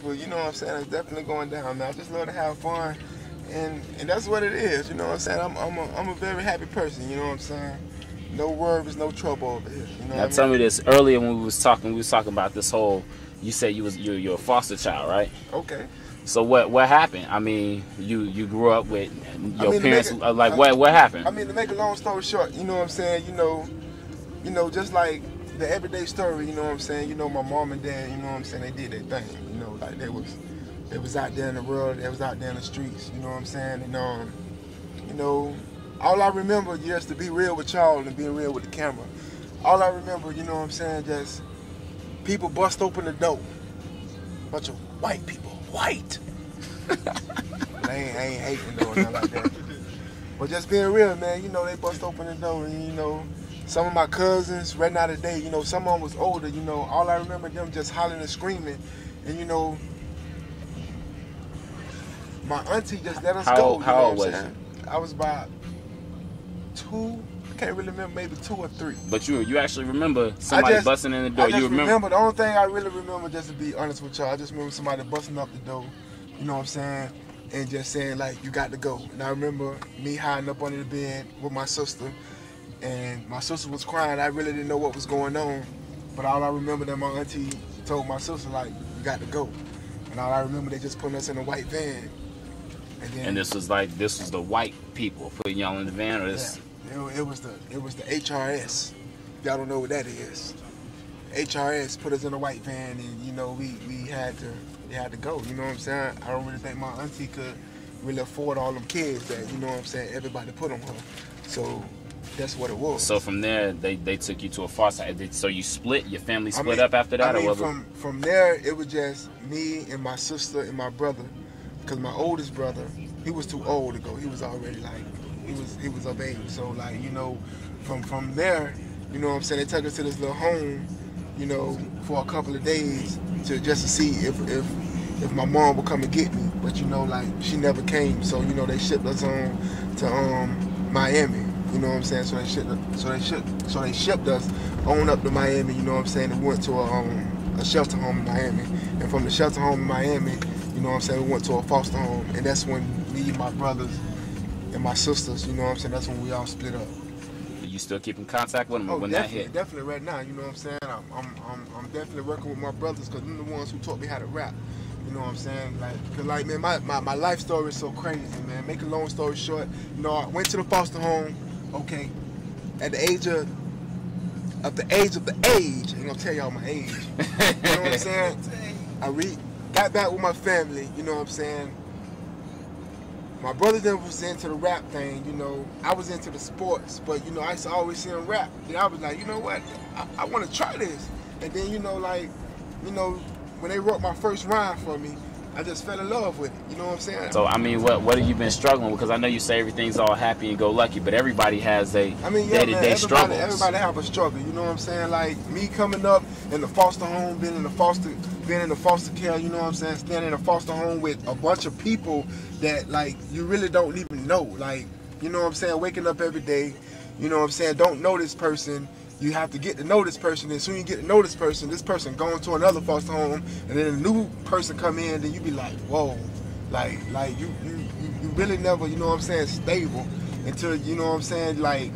people, you know what I'm saying, it's definitely going down, man. I just love to have fun, and that's what it is, you know what I'm saying. I'm a very happy person, you know what I'm saying. No worries, no trouble over here, you know Now what I tell mean? me this, earlier when we was talking about this whole, you said you're a foster child, right? Okay. So what happened? I mean, you grew up with your parents, like what happened? I mean, to make a long story short, you know what I'm saying, you know, just like the everyday story, you know what I'm saying, you know, my mom and dad, you know what I'm saying, they did their thing, you know, like they was out there in the world, they was out there in the streets, you know what I'm saying, and you know, all I remember, just to be real with y'all and being real with the camera, all I remember, you know what I'm saying, just people bust open the door, bunch of white people, white. I ain't hating though, nothing like that. But just being real, man, you know, they bust open the door, and you know, some of my cousins right now today, you know, some of them was older, you know, all I remember them just hollering and screaming, and you know, my auntie just let us go. How old was you? I was about 2, I can't really remember, maybe 2 or 3. But you actually remember somebody busting in the door. I You remember? The only thing I really remember, just to be honest with y'all, I just remember somebody busting up the door, you know what I'm saying, and just saying like, you got to go. And I remember me hiding up under the bed with my sister, and my sister was crying. I really didn't know what was going on, but all I remember that my auntie told my sister like, you got to go. And all I remember, they just put us in a white van. And this was the white people putting y'all in the van, or this? Yeah, it was the HRS. Y'all don't know what that is. HRS put us in a white van, and you know we had to go. You know what I'm saying? I don't really think my auntie could really afford all them kids that, you know what I'm saying, everybody put on her. So that's what it was. So from there, they took you to a foster. So you split, your family split up after that? From there, it was just me and my sister and my brother, because my oldest brother, he was too old to go. He was already like, he was of age. So like, you know, from there, you know what I'm saying, they took us to this little home, you know, for a couple of days just to see if my mom would come and get me. But you know, like, she never came. So you know, they shipped us on to Miami. You know what I'm saying? So they shipped us on up to Miami. You know what I'm saying? And we went to a shelter home in Miami. And from the shelter home in Miami, you know what I'm saying, we went to a foster home. And that's when me, my brothers, and my sisters, you know what I'm saying, that's when we all split up. You still keep in contact with them? Oh, when definitely, that hit? definitely right now. You know what I'm saying? I'm definitely working with my brothers, because they're the ones who taught me how to rap. You know what I'm saying? Like, cause like, man, my life story is so crazy, man. Make a long story short, you know, I went to the foster home. Okay, at the age of the age, I ain't gonna tell y'all my age. You know what I'm saying? I got back with my family. You know what I'm saying? My brother then was into the rap thing. You know, I was into the sports, but you know, I used to always see him rap. Then I was like, you know what? I want to try this. And then, you know, like, you know, when they wrote my first rhyme for me, I just fell in love with it. You know what I'm saying? So I mean, what have you been struggling with? Because I know you say everything's all happy and go lucky, but everybody has day-to-day struggles. Everybody have a struggle. You know what I'm saying? Like me coming up in the foster home, being in the foster care. You know what I'm saying? Standing in a foster home with a bunch of people that like you really don't even know. Like, you know what I'm saying? Waking up every day. You know what I'm saying? Don't know this person. You have to get to know this person, and soon you get to know this person going to another foster home, and then a new person come in, then you be like, whoa, like you really never, you know what I'm saying, stable until, you know what I'm saying, like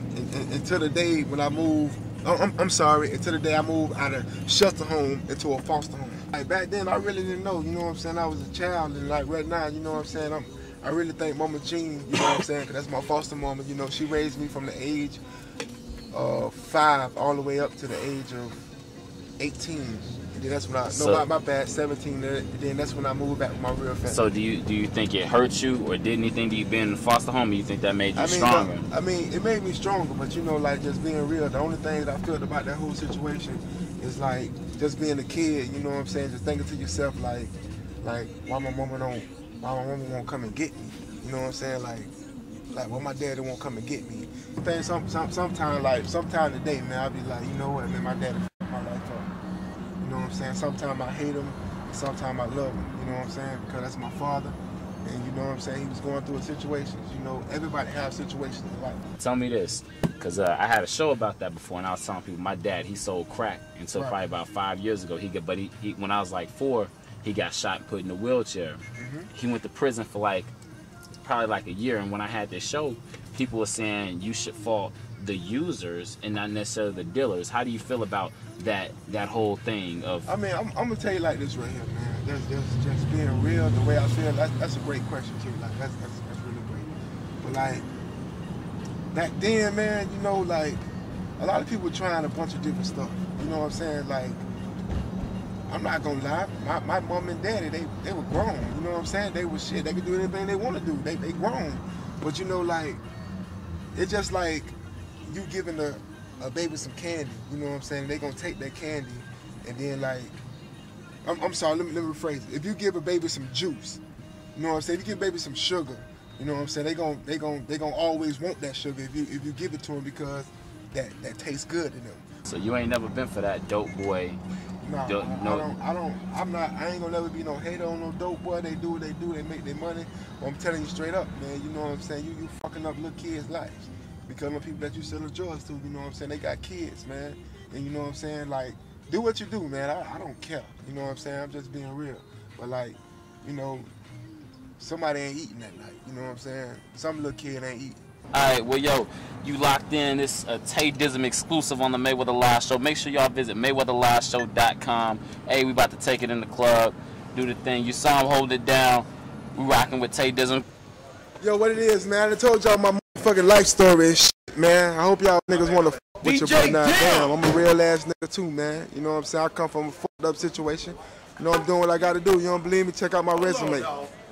until the day when I move. Until the day I moved out of shelter home into a foster home. Like back then, I really didn't know, you know what I'm saying. I was a child, and like right now, you know what I'm saying. I really thank Mama Jean, you know what I'm saying, because that's my foster mama. You know, she raised me from the age 5 all the way up to the age of 18, and then that's when my bad, 17. And then that's when I moved back with my real family. So do you think it hurt you, or did anything that you've been in the foster home? Or you think that made you stronger? I mean, it made me stronger, but you know, like just being real, the only thing that I felt about that whole situation is like just being a kid. You know what I'm saying? Just thinking to yourself like why my mama won't come and get me? You know what I'm saying? Like why my daddy won't come and get me? Sometime today, man, I'll be like, you know what, man, my daddy fucked my life up. You know what I'm saying? Sometimes I hate him, and sometimes I love him. You know what I'm saying? Because that's my father, and you know what I'm saying? He was going through situations. You know, everybody has situations in life. Tell me this, because I had a show about that before, and I was telling people my dad, he sold crack until probably about 5 years ago. When I was like 4, he got shot and put in a wheelchair. He went to prison for like probably like a year, and when I had this show, people were saying you should fault the users and not necessarily the dealers. How do you feel about that whole thing of? I mean, I'm gonna tell you like this right here, man. There's just being real. The way I feel, that's a great question too. Like that's really great. But like back then, man, you know, like a lot of people were trying a bunch of different stuff. You know what I'm saying? Like I'm not gonna lie, my mom and daddy, they were grown. You know what I'm saying? They was shit. They could do anything they want to do. They grown. But you know, like it's just like you giving a baby some candy, you know what I'm saying? They gonna take that candy and then like, I'm sorry, let me rephrase it. If you give a baby some juice, you know what I'm saying? If you give a baby some sugar, you know what I'm saying? They gonna always want that sugar if you give it to them because that tastes good to them. So you ain't never been for that dope boy? Nah, I ain't gonna never be no hater on no dope boy. They do what they do, they make their money. But I'm telling you straight up, man, you know what I'm saying? You fucking up little kids' lives. Because the people that you selling drugs to, you know what I'm saying, they got kids, man. And you know what I'm saying, like, do what you do, man. I don't care. You know what I'm saying? I'm just being real. But like, you know, somebody ain't eating that night. You know what I'm saying? Some little kid ain't eating. Alright, well, yo, you locked in. This Tay Dizm exclusive on the Mayweather Live Show. Make sure y'all visit MayweatherLiveShow.com. Hey, we about to take it in the club, do the thing. You saw him hold it down. We rocking with Tay Dizm. Yo, what it is, man? I told y'all my motherfucking life story and shit, man. I hope y'all niggas want to fuck with your brother now. Damn, I'm a real ass nigga too, man. You know what I'm saying? I come from a fucked up situation. You know I'm doing what I got to do. You don't believe me? Check out my resume.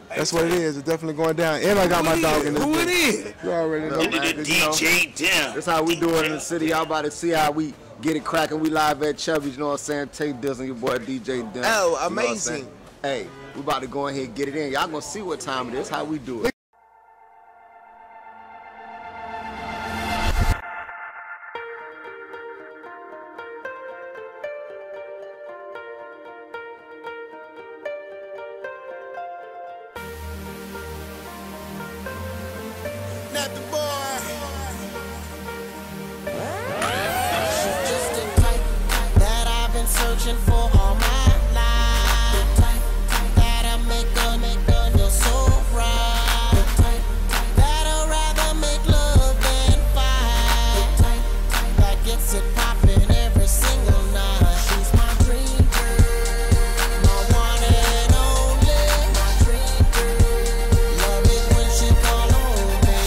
That's what it is. It's definitely going down. And I got my dog in this. Who it is? You already know. DJ Dizm. That's how we do it in the city. Y'all about to see how we get it cracking. We live at Chubby's, you know what I'm saying? Tay Dizm, your boy DJ Dizm. Oh, amazing. You know hey, we about to go ahead and get it in. Y'all gonna see what time it is. How we do it. Not the boy. Just the type that I've been searching for all my life. The type that'll make a feel so right. The type that'll rather make love than fight. The type that gets it poppin' every single night. She's my dream girl, my one and only. My dream girl, love it when she call on me.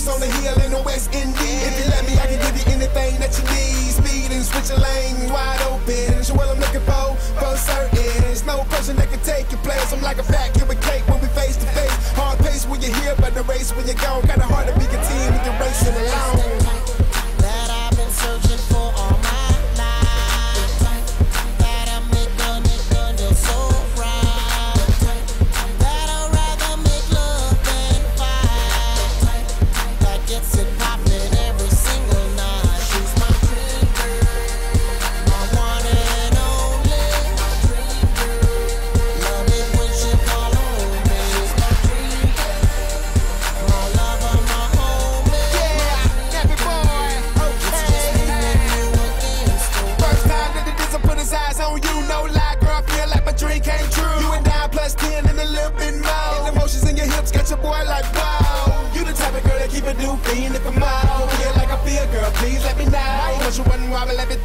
On the hill in the West Indies. If you let me, I can give you anything that you need. Speed and switching lanes wide open. It's what I'm looking for certain. There's no person that can take your place. I'm like a pack, give a cake when we face to face. Hard pace when you're here, but the race when you're gone. Kinda hard to be a team when you're racing alone. That I've been searching for all my life. That'll make a feel so right. That'll rather make love than fight. That gets it poppin' every single night. She's my dream girl, my one and only. My dream girl, love it when she call on me. She's my dream girl, my lover, my homie. Yeah, happy boy. It's just me and you against the world. First time that the Dizm put his eyes on you. No lie, girl, I feel like my dream came true. You and I plus 10 and a little bit more. And the motions in your hips got your boy like wow. You the type of girl that keep a dude fiending for more. Feel like I feel, girl, please let me know. Once you wasn't wobble, let me